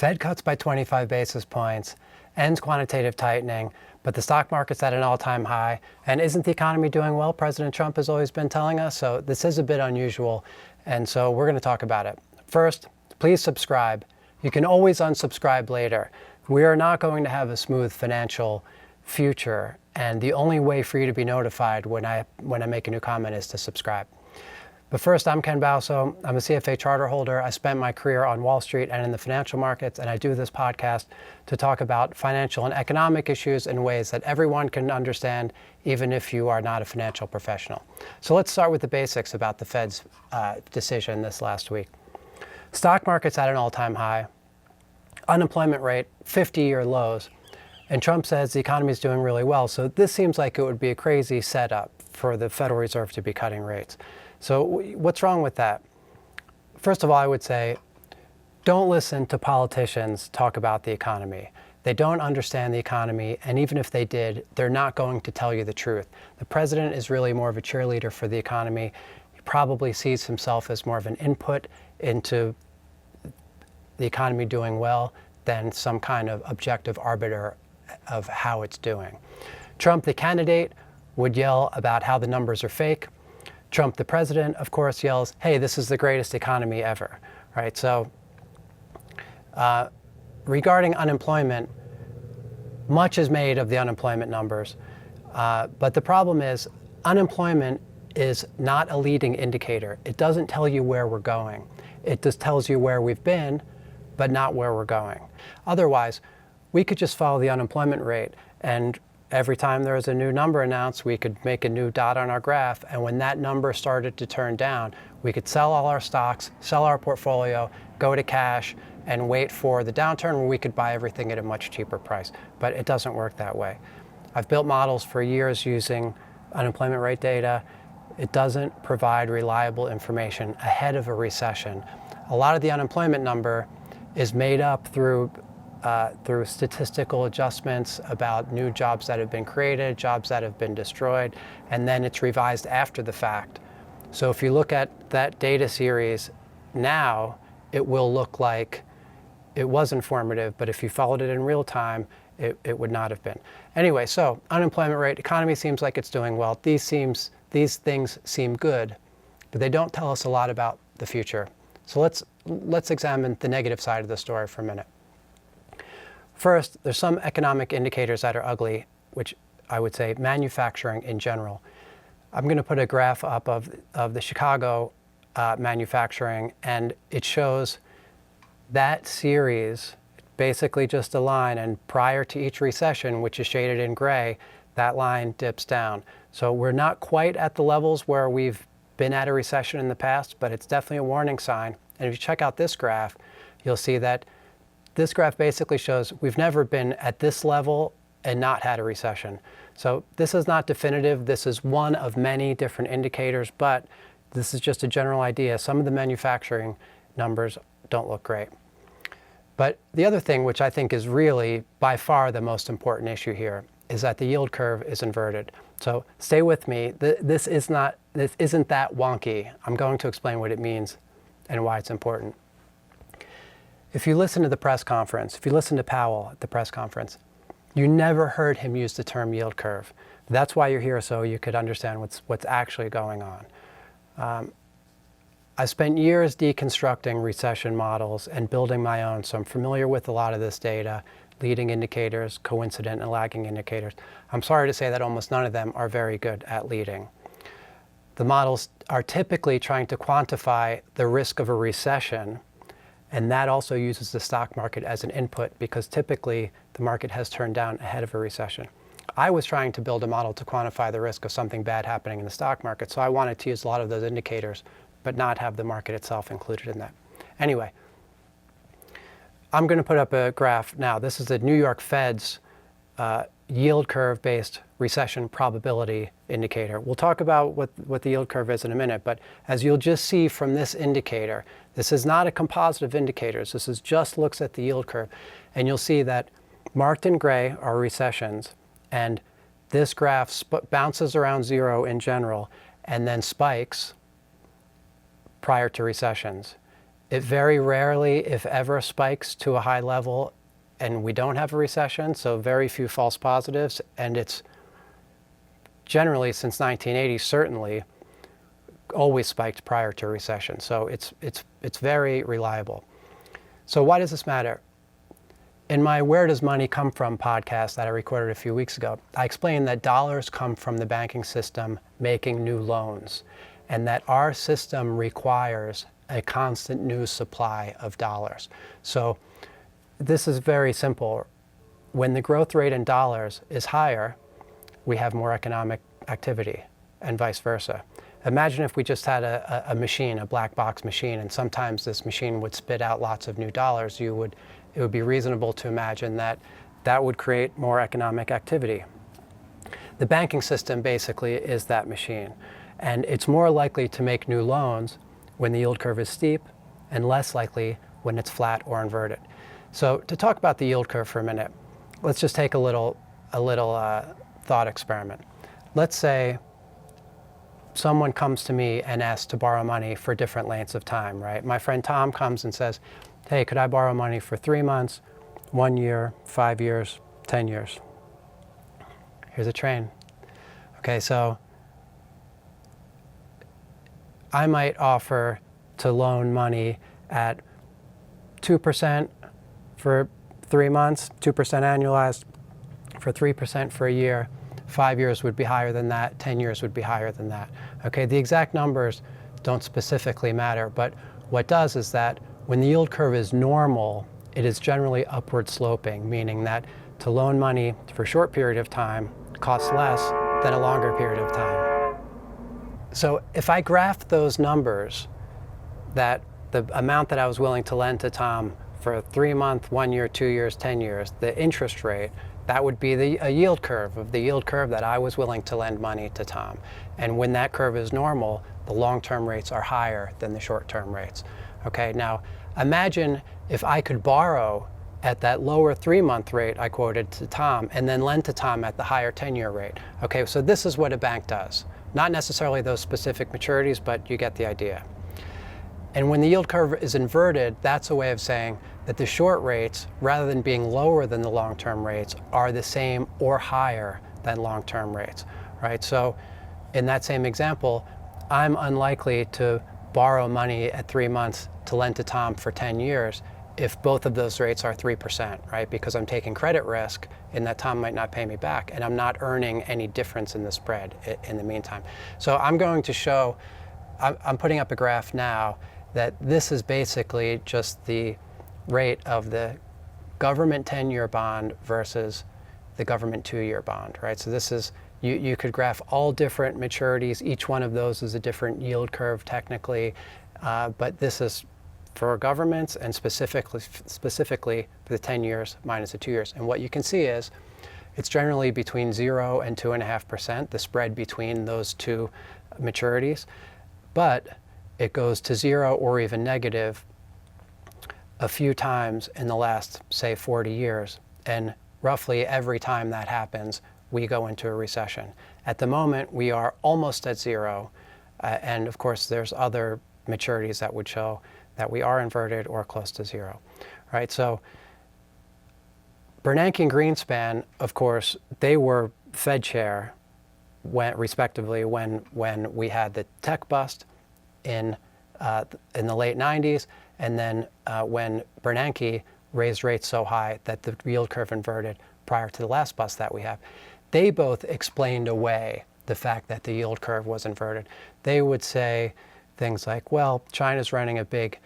Fed cuts by 25 basis points, ends quantitative tightening, but the stock market's at an all-time high. And isn't the economy doing well? President Trump has always been telling us. So this is a bit unusual. And so we're going to talk about it. First, please subscribe. You can always unsubscribe later. We are not going to have a smooth financial future. And the only way for you to be notified when I make a new comment is to subscribe. But first, I'm Ken Bauso. I'm a CFA charter holder. I spent my career on Wall Street and in the financial markets, and I do this podcast to talk about financial and economic issues in ways that everyone can understand, even if you are not a financial professional. So let's start with the basics about the Fed's decision this last week. Stock market's at an all-time high. Unemployment rate, 50-year lows. And Trump says the economy is doing really well. So this seems like it would be a crazy setup for the Federal Reserve to be cutting rates. So what's wrong with that? First of all, I would say, don't listen to politicians talk about the economy. They don't understand the economy, and even if they did, they're not going to tell you the truth. The president is really more of a cheerleader for the economy. He probably sees himself as more of an input into the economy doing well than some kind of objective arbiter of how it's doing. Trump, the candidate, would yell about how the numbers are fake. Trump, the president, of course, yells, hey, this is the greatest economy ever, right? So regarding unemployment, much is made of the unemployment numbers. But the problem is unemployment is not a leading indicator. It doesn't tell you where we're going. It just tells you where we've been, but not where we're going. Otherwise, we could just follow the unemployment rate, and every time there was a new number announced, we could make a new dot on our graph. And when that number started to turn down, we could sell all our stocks, sell our portfolio, go to cash, and wait for the downturn where we could buy everything at a much cheaper price. But it doesn't work that way. I've built models for years using unemployment rate data. It doesn't provide reliable information ahead of a recession. A lot of the unemployment number is made up through statistical adjustments about new jobs that have been created, jobs that have been destroyed, and then it's revised after the fact. So if you look at that data series now, it will look like it was informative, but if you followed it in real time, it would not have been. Anyway, so unemployment rate, economy seems like it's doing well. These things seem good, but they don't tell us a lot about the future. So let's examine the negative side of the story for a minute. First, there's some economic indicators that are ugly, which I would say manufacturing in general. I'm going to put a graph up of the Chicago manufacturing, and it shows that series, basically just a line, and prior to each recession, which is shaded in gray, that line dips down. So we're not quite at the levels where we've been at a recession in the past, but it's definitely a warning sign. And if you check out this graph, you'll see that this graph basically shows we've never been at this level and not had a recession. So this is not definitive. This is one of many different indicators, but this is just a general idea. Some of the manufacturing numbers don't look great. But the other thing, which I think is really by far the most important issue here, is that the yield curve is inverted. So stay with me. This isn't that wonky. I'm going to explain what it means and why it's important. If you listen to the press conference, if you listen to Powell at the press conference, you never heard him use the term yield curve. That's why you're here, so you could understand what's actually going on. I spent years deconstructing recession models and building my own, so I'm familiar with a lot of this data, leading indicators, coincident and lagging indicators. I'm sorry to say that almost none of them are very good at leading. The models are typically trying to quantify the risk of a recession, and that also uses the stock market as an input because typically the market has turned down ahead of a recession. I was trying to build a model to quantify the risk of something bad happening in the stock market, so I wanted to use a lot of those indicators, but not have the market itself included in that. Anyway, I'm going to put up a graph now. This is the New York Fed's yield curve-based recession probability indicator. We'll talk about what the yield curve is in a minute, but as you'll just see from this indicator, this is not a composite of indicators. This is just looks at the yield curve. And you'll see that marked in gray are recessions, and this graph bounces around zero in general and then spikes prior to recessions. It very rarely, if ever, spikes to a high level and we don't have a recession, so very few false positives, and it's generally, since 1980, certainly always spiked prior to a recession. So it's very reliable. So why does this matter? In my Where Does Money Come From podcast that I recorded a few weeks ago, I explained that dollars come from the banking system making new loans, and that our system requires a constant new supply of dollars. So this is very simple. When the growth rate in dollars is higher, we have more economic activity, and vice versa. Imagine if we just had a machine, a black box machine, and sometimes this machine would spit out lots of new dollars. It would be reasonable to imagine that that would create more economic activity. The banking system basically is that machine, and it's more likely to make new loans when the yield curve is steep and less likely when it's flat or inverted. So to talk about the yield curve for a minute, let's just take a little thought experiment. Let's say someone comes to me and asks to borrow money for different lengths of time, right? My friend Tom comes and says, hey, could I borrow money for 3 months, 1 year, 5 years, 10 years? Here's a train. Okay, so I might offer to loan money at 2% for 3 months, 2% annualized, for 3% for a year. 5 years would be higher than that, 10 years would be higher than that. Okay, the exact numbers don't specifically matter, but what does is that when the yield curve is normal, it is generally upward sloping, meaning that to loan money for a short period of time costs less than a longer period of time. So if I graph those numbers, that the amount that I was willing to lend to Tom for a 3 month, 1 year, 2 years, 10 years, the interest rate, that would be a yield curve of the yield curve that I was willing to lend money to Tom. And when that curve is normal, the long-term rates are higher than the short-term rates. Okay, now imagine if I could borrow at that lower 3-month rate I quoted to Tom and then lend to Tom at the higher 10-year rate. Okay, so this is what a bank does. Not necessarily those specific maturities, but you get the idea. And when the yield curve is inverted, that's a way of saying that the short rates, rather than being lower than the long-term rates, are the same or higher than long-term rates, right? So in that same example, I'm unlikely to borrow money at 3 months to lend to Tom for 10 years if both of those rates are 3%, right? Because I'm taking credit risk in that Tom might not pay me back, and I'm not earning any difference in the spread in the meantime. So I'm going to show, I'm putting up a graph now that this is basically just the rate of the government 10-year bond versus the government 2-year bond, right? So this is, you could graph all different maturities. Each one of those is a different yield curve technically, but this is for governments and specifically for the 10 years minus the 2 years. And what you can see is it's generally between 0 and 2.5%, the spread between those two maturities, but it goes to 0 or even negative a few times in the last, say, 40 years. And roughly every time that happens, we go into a recession. At the moment, we are almost at 0. And of course, there's other maturities that would show that we are inverted or close to 0, right? So Bernanke and Greenspan, of course, they were Fed chair respectively when we had the tech bust in the late 90s, and then when Bernanke raised rates so high that the yield curve inverted prior to the last bust that we have. They both explained away the fact that the yield curve was inverted. They would say things like, well, China's running a big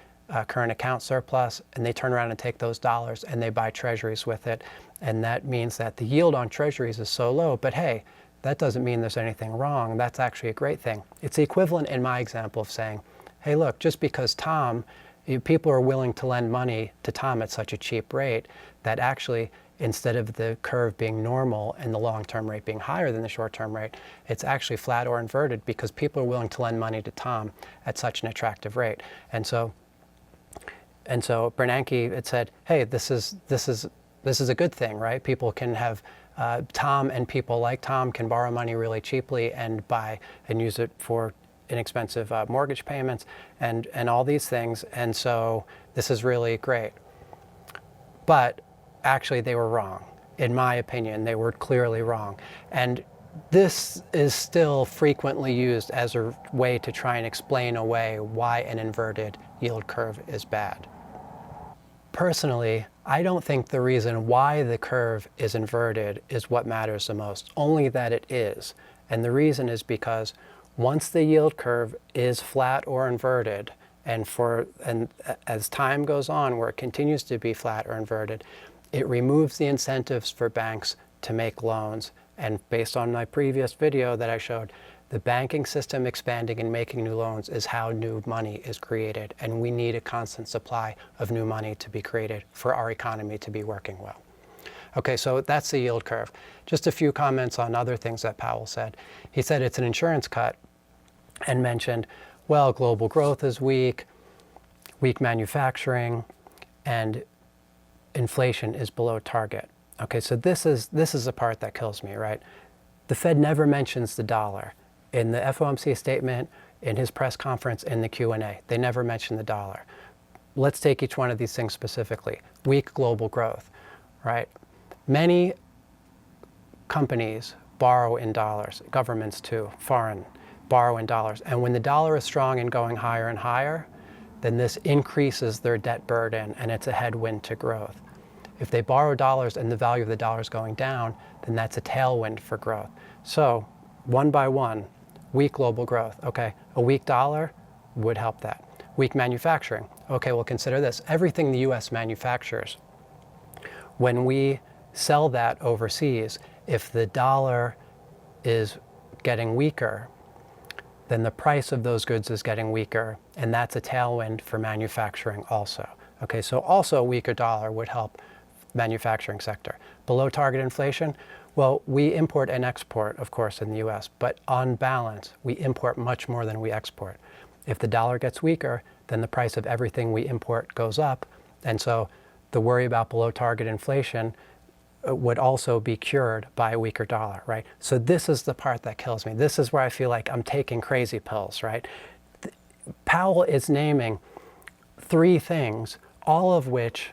current account surplus, and they turn around and take those dollars and they buy treasuries with it, and that means that the yield on treasuries is so low, but hey, that doesn't mean there's anything wrong. That's actually a great thing. It's the equivalent in my example of saying, hey, look, just because people are willing to lend money to Tom at such a cheap rate that actually, instead of the curve being normal and the long-term rate being higher than the short-term rate, it's actually flat or inverted because people are willing to lend money to Tom at such an attractive rate. And so Bernanke had said, hey, this is a good thing, right? People can have Tom, and people like Tom can borrow money really cheaply and use it for inexpensive mortgage payments and all these things. And so this is really great. But actually they were wrong. In my opinion, they were clearly wrong. And this is still frequently used as a way to try and explain away why an inverted yield curve is bad. Personally, I don't think the reason why the curve is inverted is what matters the most, only that it is. And the reason is because once the yield curve is flat or inverted, and as time goes on where it continues to be flat or inverted, it removes the incentives for banks to make loans. And based on my previous video that I showed, the banking system expanding and making new loans is how new money is created. And we need a constant supply of new money to be created for our economy to be working well. Okay, so that's the yield curve. Just a few comments on other things that Powell said. He said it's an insurance cut and mentioned, well, global growth is weak manufacturing, and inflation is below target. Okay, so this is the part that kills me, right? The Fed never mentions the dollar. In the FOMC statement, in his press conference, in the Q&A, they never mention the dollar. Let's take each one of these things specifically. Weak global growth, right? Many companies borrow in dollars, governments too, foreign, borrow in dollars. And when the dollar is strong and going higher and higher, then this increases their debt burden and it's a headwind to growth. If they borrow dollars and the value of the dollar is going down, then that's a tailwind for growth. So one by one, weak global growth. Okay, a weak dollar would help that. Weak manufacturing. Okay, well, consider this. Everything the US manufactures, when we sell that overseas, if the dollar is getting weaker, then the price of those goods is getting weaker, and that's a tailwind for manufacturing also. Okay, so also a weaker dollar would help manufacturing sector. Below target inflation, well, we import and export, of course, in the US, but on balance, we import much more than we export. If the dollar gets weaker, then the price of everything we import goes up, and so the worry about below target inflation would also be cured by a weaker dollar, right? So this is the part that kills me. This is where I feel like I'm taking crazy pills, right? Powell is naming 3 things, all of which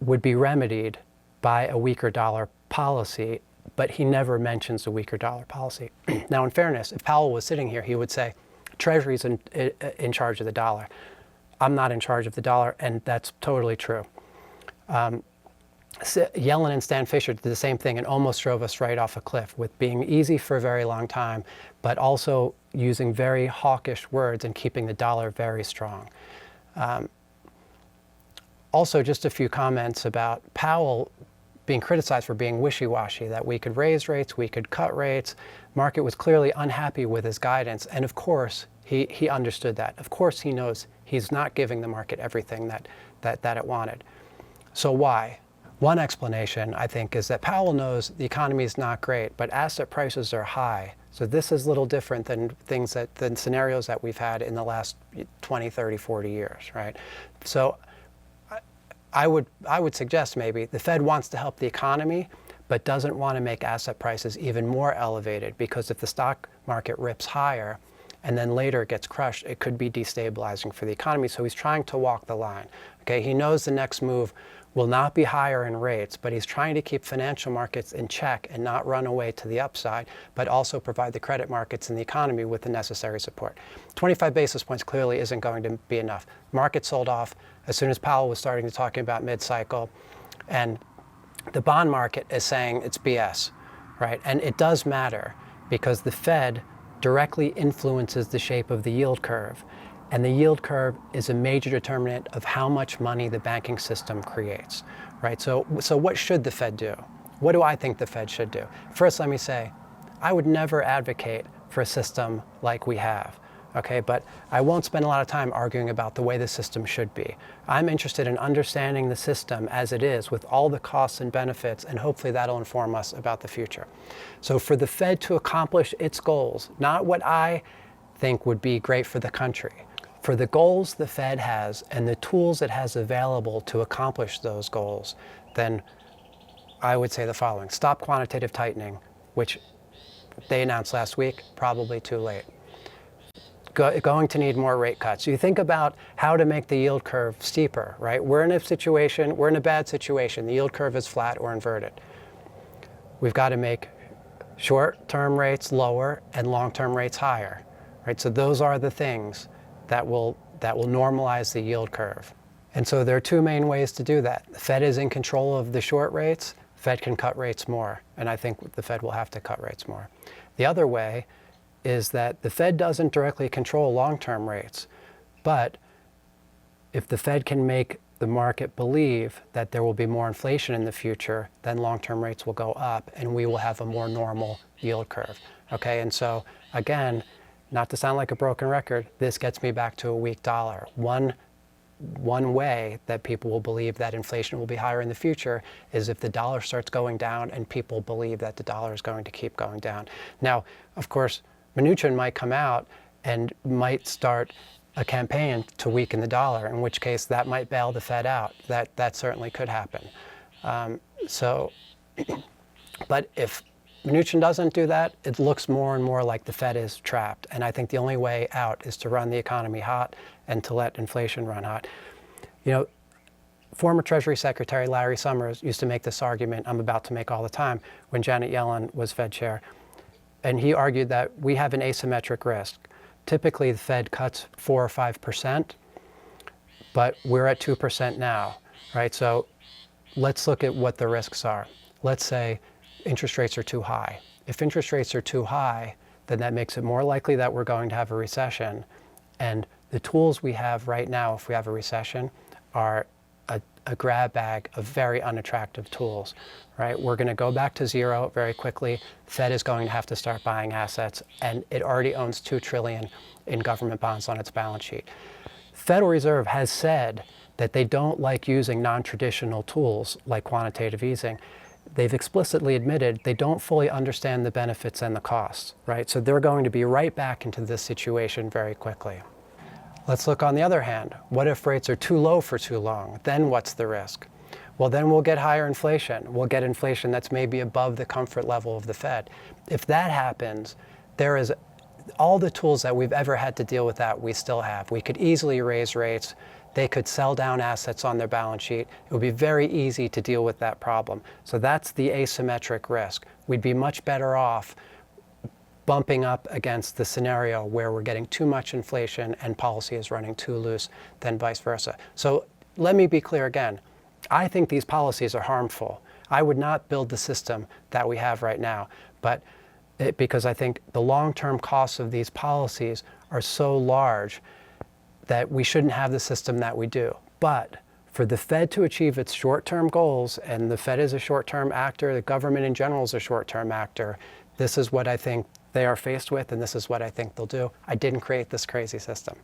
would be remedied by a weaker dollar policy, but he never mentions a weaker dollar policy. Now, in fairness, if Powell was sitting here, he would say, Treasury's in charge of the dollar. I'm not in charge of the dollar, and that's totally true. Yellen and Stan Fisher did the same thing and almost drove us right off a cliff with being easy for a very long time, but also using very hawkish words and keeping the dollar very strong. Also, just a few comments about Powell being criticized for being wishy-washy, that we could raise rates, we could cut rates. Market was clearly unhappy with his guidance, and of course, he understood that. Of course, he knows he's not giving the market everything that it wanted. So why? One explanation, I think, is that Powell knows the economy is not great, but asset prices are high. So this is a little different than than scenarios that we've had in the last 20, 30, 40 years, right? So I would suggest maybe the Fed wants to help the economy, but doesn't want to make asset prices even more elevated, because if the stock market rips higher and then later it gets crushed, it could be destabilizing for the economy. So he's trying to walk the line. Okay, he knows the next move will not be higher in rates, but he's trying to keep financial markets in check and not run away to the upside, but also provide the credit markets and the economy with the necessary support. 25 basis points clearly isn't going to be enough. Market sold off as soon as Powell was starting to talking about mid-cycle, and the bond market is saying it's BS, right? And it does matter because the Fed directly influences the shape of the yield curve. And the yield curve is a major determinant of how much money the banking system creates, right? So what should the Fed do? What do I think the Fed should do? First, let me say, I would never advocate for a system like we have, okay? But I won't spend a lot of time arguing about the way the system should be. I'm interested in understanding the system as it is with all the costs and benefits, and hopefully that'll inform us about the future. So for the Fed to accomplish its goals, not what I think would be great for the country, for the goals the Fed has and the tools it has available to accomplish those goals, then I would say the following. Stop quantitative tightening, which they announced last week, probably too late. going to need more rate cuts. You think about how to make the yield curve steeper, right? We're in a bad situation. The yield curve is flat or inverted. We've got to make short-term rates lower and long-term rates higher, right? So those are the things that will normalize the yield curve. And so there are two main ways to do that. The Fed is in control of the short rates. The Fed can cut rates more, and I think the Fed will have to cut rates more. The other way is that the Fed doesn't directly control long-term rates, but if the Fed can make the market believe that there will be more inflation in the future, then long-term rates will go up and we will have a more normal yield curve. Okay, and so again, not to sound like a broken record, this gets me back to a weak dollar. One way that people will believe that inflation will be higher in the future is if the dollar starts going down and people believe that the dollar is going to keep going down. Now, of course, Mnuchin might come out and might start a campaign to weaken the dollar, in which case that might bail the Fed out. That certainly could happen. But if Mnuchin doesn't do that, it looks more and more like the Fed is trapped. And I think the only way out is to run the economy hot and to let inflation run hot. You know, former Treasury Secretary Larry Summers used to make this argument I'm about to make all the time when Janet Yellen was Fed chair. And he argued that we have an asymmetric risk. Typically, the Fed cuts 4 or 5%, but we're at 2% now, right? So let's look at what the risks are. Let's say interest rates are too high. If interest rates are too high, then that makes it more likely that we're going to have a recession. And the tools we have right now, if we have a recession, are a grab bag of very unattractive tools, right? We're going to go back to zero very quickly. The Fed is going to have to start buying assets, and it already owns $2 trillion in government bonds on its balance sheet. The Federal Reserve has said that they don't like using non-traditional tools like quantitative easing. They've explicitly admitted they don't fully understand the benefits and the costs, right? So they're going to be right back into this situation very quickly. Let's look on the other hand. What if rates are too low for too long? Then what's the risk? Well, then we'll get higher inflation. We'll get inflation that's maybe above the comfort level of the Fed. If that happens, there is all the tools that we've ever had to deal with that we still have. We could easily raise rates. They could sell down assets on their balance sheet. It would be very easy to deal with that problem. So that's the asymmetric risk. We'd be much better off bumping up against the scenario where we're getting too much inflation and policy is running too loose than vice versa. So let me be clear again. I think these policies are harmful. I would not build the system that we have right now, but because I think the long-term costs of these policies are so large that we shouldn't have the system that we do. But for the Fed to achieve its short-term goals, and the Fed is a short-term actor, the government in general is a short-term actor, this is what I think they are faced with, and this is what I think they'll do. I didn't create this crazy system.